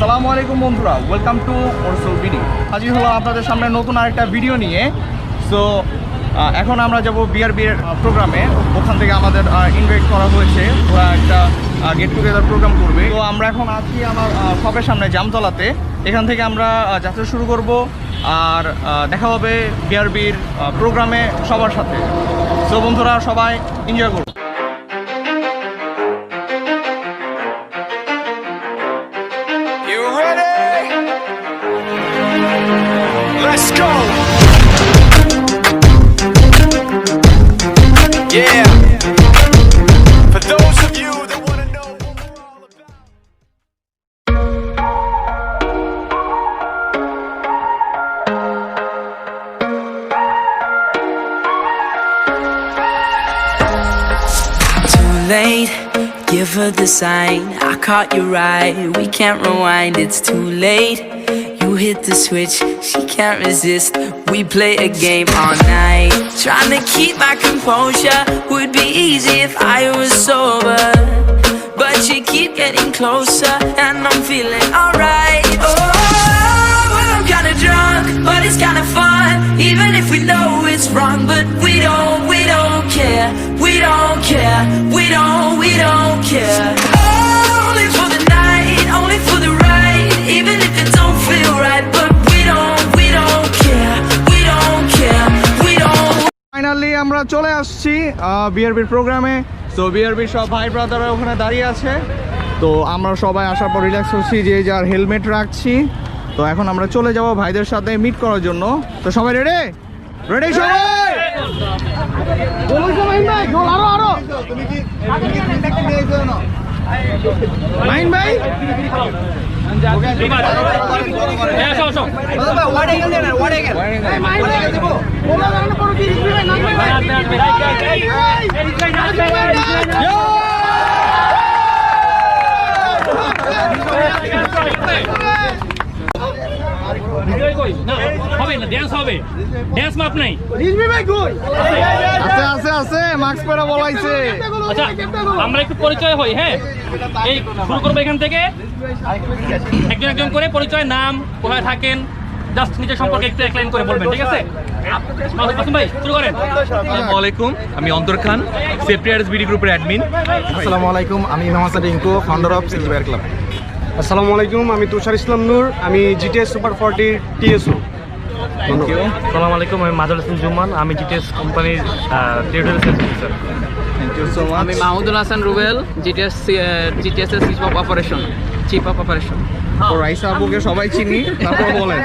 আসসালামু আলাইকুম বন্ধুরা, welcome to Moto soul BD. হাজির হলাম আপনাদের সামনে নতুন আরেকটা ভিডিও নিয়ে। সো এখন আমরা যাব বিআরবি এর প্রোগ্রামে। ওখান থেকে আমাদের ইনভাইট করা হয়েছে, ওরা একটা গেট টুগেদার প্রোগ্রাম করবে। তো আমরা এখন আছি আমার শপের সামনে জামতলাতে। এখান থেকে আমরা যাত্রা শুরু করব, আর দেখা হবে বিআরবির প্রোগ্রামে সবার সাথে। সো বন্ধুরা, সবাই এনজয় করুন। Let's go! Yeah! For those of you that want to know what we're all about. Too late, give her the sign. I caught you right, we can't rewind, it's too late. You hit the switch, she can't resist. We play a game all night. Trying to keep my composure would be easy if I was sober, but you keep getting closer and I'm feeling alright. Oh, well, I'm kinda drunk, but it's kinda fun. Even if we know it's wrong, but we don't care. We don't care, we don't care. Only for the night, only for the ride. Even if it don't feel right, but we don't care. We don't care, we don't. Finally আমরা চলে আসছি বিআরবির প্রোগ্রামে। So বিআরবির সব ভাই ব্রাদাররা ওখানে দাঁড়িয়ে আছে। তো আমরা সবাই আসার পর রিল্যাক্স হচ্ছি, যে যার হেলমেট রাখছি। তো এখন আমরা চলে যাব ভাইদের সাথে মিট করার জন্য। তো সবাই রেডি রেডি সবাই? মাইন ভাই আমরা একটু পরিচয় হই। হ্যাঁ, এই শুরু করবো এখান থেকে, একজন একজন করে পরিচয়, নাম, কোথায় থাকেন, জাস্ট নিজের সম্পর্কে একটু এক্সপ্লেইন করে বলবেন, ঠিক আছে? ভাই শুরু করেন। আসসালামু আলাইকুম, আমি অন্তর খান, সেফটিয়ার্স বিডি গ্রুপের অ্যাডমিন। আসসালামু আলাইকুম, আমি Mohammad Rinku, founder of silver club. আসসালামু আলাইকুম, আমি তুষার ইসলাম নূর, আমি জিটিএস সুপার 40 টিএসও। আসসালামু আলাইকুম, আমি মাজুল হাসান জুমান, আমি জিটিএস কোম্পানির territory sales officer. Thank you so much. আমি মাহমুদুল হাসান রুবেল, জিটিএস এর চিফ অফ অপারেশন। রাইসা আপুকে সবাই চিনি, তারপর বলেন।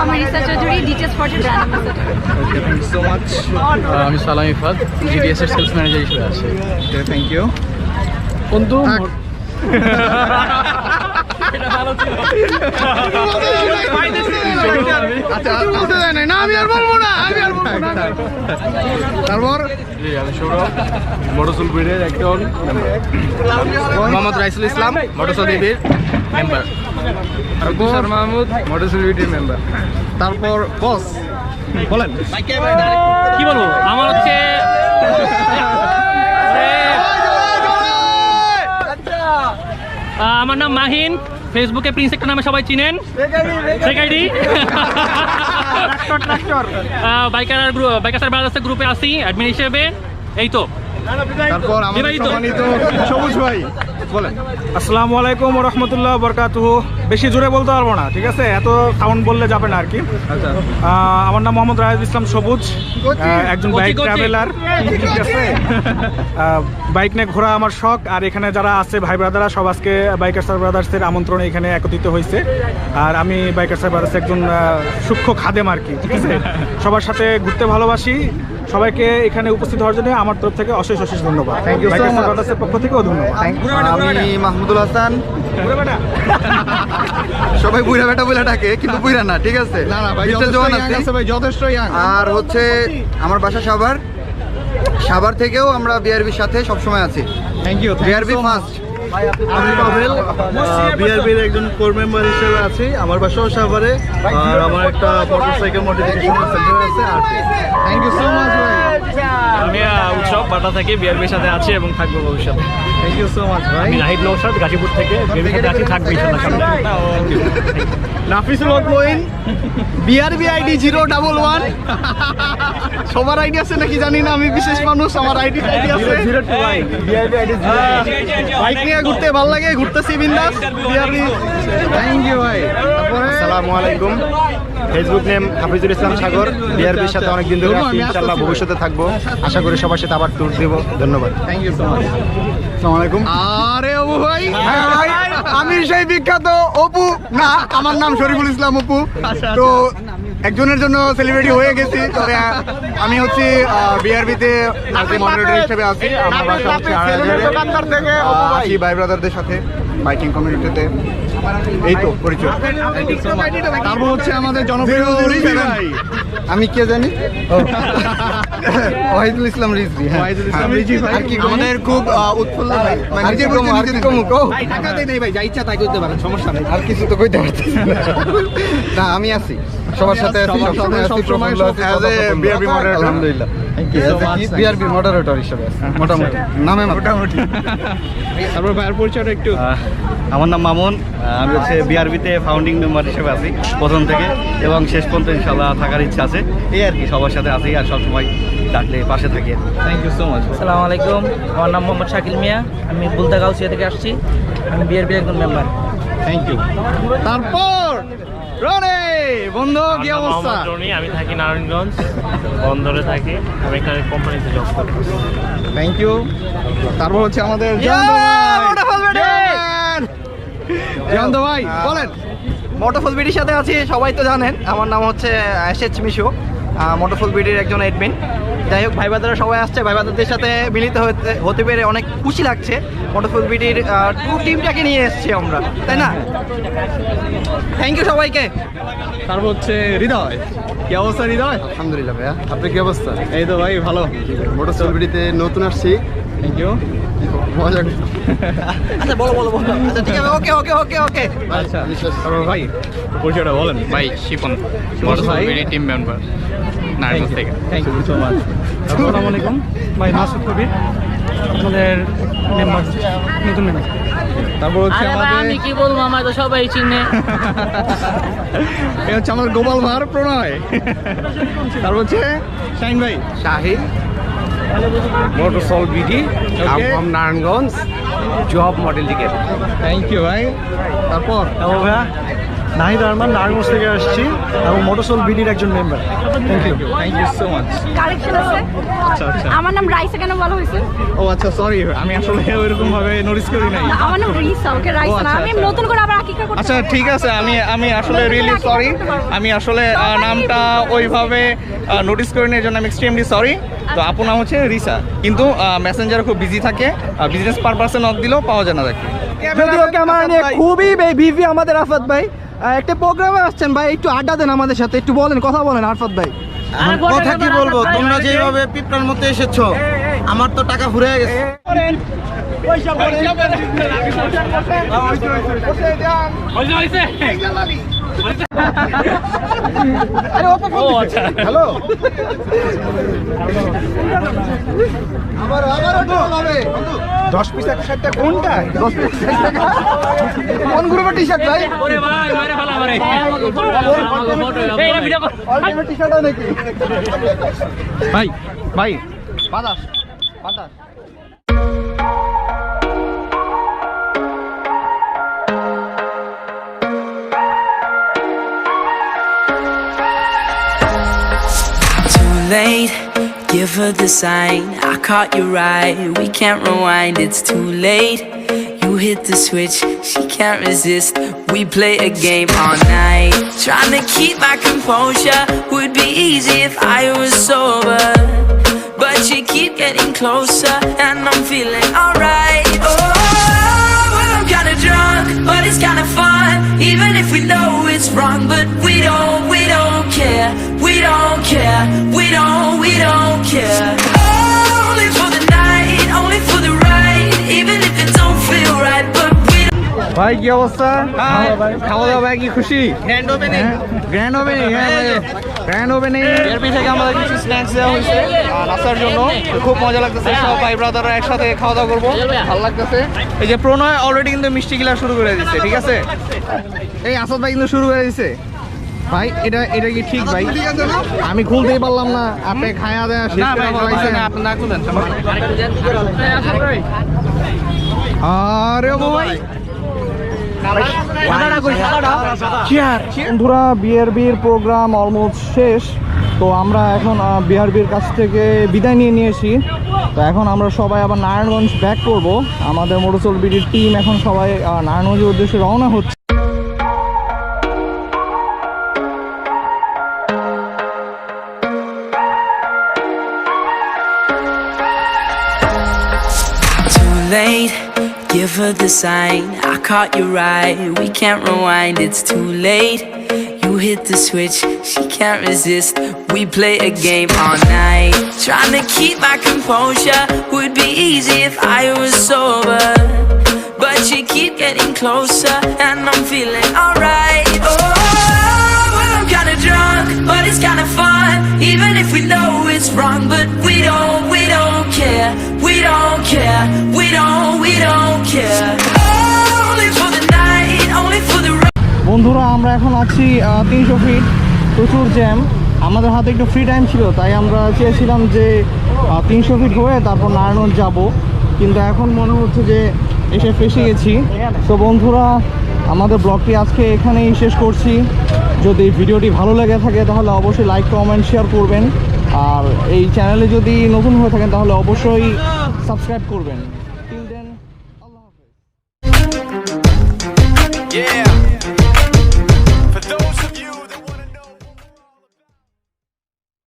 আমার research Chowdhury, details for brand ambassador. Okay, thank you so much. আমি সালাম ইফাদ, জিটিএস এর সেলস ম্যানেজার হিসেবে আছি। Okay, thank you. বন্ধু তারপর আমি সৌরভ, মোটো সোল বিডির একজন মোহাম্মদ রাইসুল ইসলাম, মোটো সোল বিডির member. Tushar Mahmud, Moto Soul বিডির মেম্বার। তারপর বস বলেন। কি বলবো, আমার হচ্ছে আমার নাম মাহিন, ফেসবুকে প্রিন্স একটা নামে সবাই চিনেন। বাইকার ব্রাদার্সের গ্রুপে আছি অ্যাডমিন হিসেবে। এই তো। তারপর আমাদের সম্মানিত সবুজ ভাই বলেন। আসসালামু আলাইকুম ওয়া রাহমাতুল্লাহি ওয়া বারাকাতুহু। বেশি জোরে বলতে পারবো না, ঠিক আছে? এত সাউন্ড বললে যাবে না আর কি। আমার নাম মোহাম্মদ রাহিদ ইসলাম সবুজ, একজন বাইক ট্রাভেলার, ঠিক আছে? বাইক নিয়ে ঘোরা আমার শখ। আর এখানে যারা আছে ভাই ব্রাদাররা সব আজকে বাইকার ব্রাদার্সের আমন্ত্রণে এখানে একত্রিত হয়েছে। আর আমি বাইকার ব্রাদার্সের একজন সূক্ষ্ম খাদেম আর কি, ঠিক আছে? সবার সাথে ঘুরতে ভালোবাসি। সবাইকে এখানে উপস্থিত হওয়ার জন্য আমার তরফ থেকে অশেষ অশেষ ধন্যবাদ। Thank you so much. ব্রাদার্সের পক্ষ থেকেও ধন্যবাদ। আমি মাহমুদুল হাসান। সবাই বুইরা বেটা বলে ডাকে, কিন্তু বুইরা না, ঠিক আছে? না না ভাই, যথেষ্ট ইয়াং। আর হচ্ছে আমার বাসা সাভার থেকেও আমরা বিআরবির সাথে সবসময় আছি। Thank you. BRB first. আমি পাভেল বিআরবির একজন কোর মেম্বার হিসেবে আছি। আমার বাসাও সাভারে, আর আমার একটা মোটরসাইকেল মডিফিকেশন সেন্টার আছে। আর থ্যাংক ইউ সো মাচ ভাই। আমি উৎসব বাটা থেকে বিআরবির সাথে আছি এবং থাকবো ভবিষ্যতে। থ্যাংক ইউ সো মাচ ভাই। আমি নাহিদ নৌশাদ গাজীপুর থেকে বিআরবির সাথে আছি, থাকবো ইনশাআল্লাহ সামনে। নাফিসুল হক মঈন বিআরবি আইডি 011। সবার আইডি আছে নাকি জানি না, আমি বিশেষ মানুষ, আমার আইডি আছে। বাইক নিয়ে ঘুরতে ভালো লাগে, ঘুরতেছি বিন্দাস বিআরবি। থ্যাংক ইউ ভাই। আসসালামু আলাইকুম। ফেসবুক নেম হাফিজুল ইসলাম সাগর। বিআরবির সাথে অনেকদিন ধরে আছি, ইনশাআল্লাহ ভবিষ্যতে থাকবো। আশা করি সবার সাথে আবার ট্যুর দেব। ধন্যবাদ। Thank you so much. আসসালামু আলাইকুম। আরে অপু ভাই, আমি সেই বিখ্যাত অপু না, আমার নাম শরীফুল ইসলাম অপু। তো একজনের জন্য সেলিব্রিটি হয়ে গেছি। তবে আমি হচ্ছে বিআরবিতে মডারেটর হিসেবে আছি। আমার বাসা হচ্ছে দোকানদার থেকে আছি ভাই ব্রাদারদের সাথে বাইকিং কমিউনিটিতে। এই তো পরিচয়। তারপর হচ্ছে আমাদের জনপ্রিয় রিজভি ভাই। আমি কে জানি? ওয়াহিদুল ইসলাম রিজভি। ওয়াহিদুল ইসলাম রিজভি ভাই আমাদের খুব উৎফুল্ল ভাই। টাকা দেই নাই ভাই, যা ইচ্ছা তাই করতে পারেন, সমস্যা নেই। আর কিছু তো কইতে পারতেছি না। আমি আছি সবার সাথে, সবসময় বিআরবি মডারেটর। আলহামদুলিল্লাহ। বিআরবি মডারেটর হিসেবে মোটামুটি নামে মোটামুটি। তারপর ভাইয়ের পরিচয়টা একটু। আমার নাম মামুন, আমি হচ্ছে বিআরবিতে ফাউন্ডিং মেম্বার হিসেবে আছি প্রথম থেকে এবং শেষ পর্যন্ত ইনশাআল্লাহ থাকার ইচ্ছা আছে। এই আর কি, সবার সাথে আছি আর সবসময় ডাকলে পাশে থাকি। Thank you so much. আসসালামু আলাইকুম, আমার নাম মোহাম্মদ শাকিল মিয়া, আমি বুলতা গাউসিয়া থেকে আসছি, আমি বিআরবির একজন মেম্বার। Thank you. তারপর রনে বন্ধু, কি অবস্থা? আমি থাকি নারায়ণগঞ্জ বন্দরে থাকি, আমি এখানে কোম্পানিতে জব করি। Thank you. তারপর হচ্ছে আমাদের জয়ন্ত ভাই, বলেন। মোটো সোল বিডির সাথে আছি, সবাই তো জানেন। আমার নাম হচ্ছে এসএচ মিশু, মোটো সোল বিডির একজন এডমিন। যাই হোক, ভাই বাদারা সবাই আসছে, ভাই বাদারদের সাথে মিলিত হতে পেরে অনেক খুশি লাগছে। মোটো সোল বিডির টিমটাকে নিয়ে এসেছি আমরা, তাই না? থ্যাংক ইউ সবাইকে। তারপর হচ্ছে হৃদয়, কি অবস্থা হৃদয়? আলহামদুলিল্লাহ ভাইয়া, আপনার কি অবস্থা? এই তো ভাই ভালো। মোটর সোল বিডিতে নতুন আসছি। Thank you. মজা। আচ্ছা বলো। আচ্ছা ঠিক আছে, ওকে। আচ্ছা, তারপর ভাই পরিচয়টা বলেন। ভাই Shipon, moto soul BD team member Narayanganj থেকে। Thank you so much. আসসালামু আলাইকুম, ভাই মাসুদ কবির, আমাদের মেম্বার, নতুন মেম্বার। তারপর হচ্ছে আমাদের আমি কি বলবো, আমার তো সবাই চিনে। এই হচ্ছে আমার গোপাল ভার প্রণয়। তারপর হচ্ছে শাহিন ভাই। Shahin, Motor Soul BD, Narayanganj, job model দিকে। থ্যাংক ইউ ভাই। তারপর ভাইয়া নাহিদ আরমান, নারায়ণগঞ্জ থেকে আসছি এবং মোটো সোল বিডির একজন member. Thank you so much. Correction আছে। আচ্ছা। আমার নাম রাইসা কেন বলা হয়েছে? ও আচ্ছা, সরি, আমি আসলে ওইরকম ভাবে নোটিস করি নাই। আমার নাম রিসা, ওকে রাইসা না। আমি নতুন করে আবার আকিকা করতে। আচ্ছা ঠিক আছে, আমি আসলে রিয়েলি সরি। আমি আসলে নামটা ওইভাবে নোটিস করিনি, এই জন্য আমি এক্সট্রিমলি সরি। তো আপনার নাম হচ্ছে রিসা, কিন্তু মেসেঞ্জার খুব বিজি থাকে, বিজনেস পারপাসে নক দিলেও পাওয়া যায় না তাকে। যদিও ক্যামেরা নিয়ে খুবই বিজি আমাদের আরফাত ভাই। একটা প্রোগ্রামে আসছেন ভাই, একটু আড্ডা দেন আমাদের সাথে, একটু বলেন, কথা বলেন আরফাত ভাই। কথা কি বলবো, তোমরা যেভাবে পিঁপড়ার মধ্যে এসেছো, আমার তো টাকা ফুরিয়ে গেছে। হ্যালো, আবার 10 পিস 160 টাকা কোনটা? 10 পিস 60 টাকা কোন গ্রুপের টি-শার্ট ভাই? ওরে ভাই মেরে ফেলা আমারে। অল্টিমেট টি-শার্ট নাকি? ভাই বাতাস। Too late, give her the sign. I caught your eye, we can't rewind, it's too late. You hit the switch, she can't resist. We play a game all night. Trying to keep my composure would be easy if I was sober. But you keep getting closer, and I'm feeling alright. Oh, well, I'm kinda drunk, but it's kinda fun. Even if we know it's wrong, but we don't care. We don't care. We don't care. Only for the night, only for the ride. Even if it don't feel right, ভাই কি অবস্থা? খাওয়া দাওয়া ভাই কি খুশি? Grand opening, grand opening, grand opening BRP থেকে আমাদের কিছু স্ন্যাক্স দেওয়া হয়েছে নাস্তার জন্য। খুব মজা লাগতেছে, সব ভাই ব্রাদাররা একসাথে খাওয়া দাওয়া করবো, ভালো লাগতেছে। এই যে প্রণয় অলরেডি কিন্তু মিষ্টি গিলা শুরু করে দিচ্ছে, ঠিক আছে? এই আসাদ ভাই কিন্তু শুরু করে দিচ্ছে। ভাই এটা কি ঠিক ভাই? আমি খুলতেই পারলাম না, আপনি খায়া দেয়া শেষ করে ফেলাইছেন। আপনি না খুলেন, আরে ভাই বন্ধুরা, বিআরবির প্রোগ্রাম অলমোস্ট শেষ। তো আমরা এখন বিআরবির কাছ থেকে বিদায় নিয়েছি। তো এখন আমরা সবাই আবার নারায়ণগঞ্জ ব্যাক করব। আমাদের মোটো সোল বিডির টিম এখন সবাই নারায়ণগঞ্জের উদ্দেশ্যে রওনা হচ্ছে। Late, give her the sign. I caught you right. We can't rewind, it's too late. You hit the switch, she can't resist. We play a game all night. Trying to keep my composure would be easy if I was sober. But you keep getting closer, and I'm feeling alright. Oh, well, I'm kinda drunk, but it's kinda fun. Even if we know it's wrong, but we don't care. We don't care, we don't care. Only for the night, only for the বন্ধুরা, আমরা এখন আছি 300 fit, প্রচুর jam. আমাদের হাতে একটু free time ছিল, তাই আমরা চেয়েছিলাম যে 300 ফিট হয়ে তারপর নারায়ণগঞ্জ যাব, কিন্তু এখন মনে হচ্ছে যে এসে ফেসে গেছি। তো বন্ধুরা, আমাদের ব্লগটি আজকে এখানেই শেষ করছি। যদি ভিডিওটি ভালো লেগে থাকে তাহলে অবশ্যই লাইক, কমেন্ট, শেয়ার করবেন। আর এই চ্যানেলে যদি নতুন হয়ে থাকেন তাহলে অবশ্যই সাবস্ক্রাইব করবেন। টিল দেন, আল্লাহ হাফেজ। Yeah.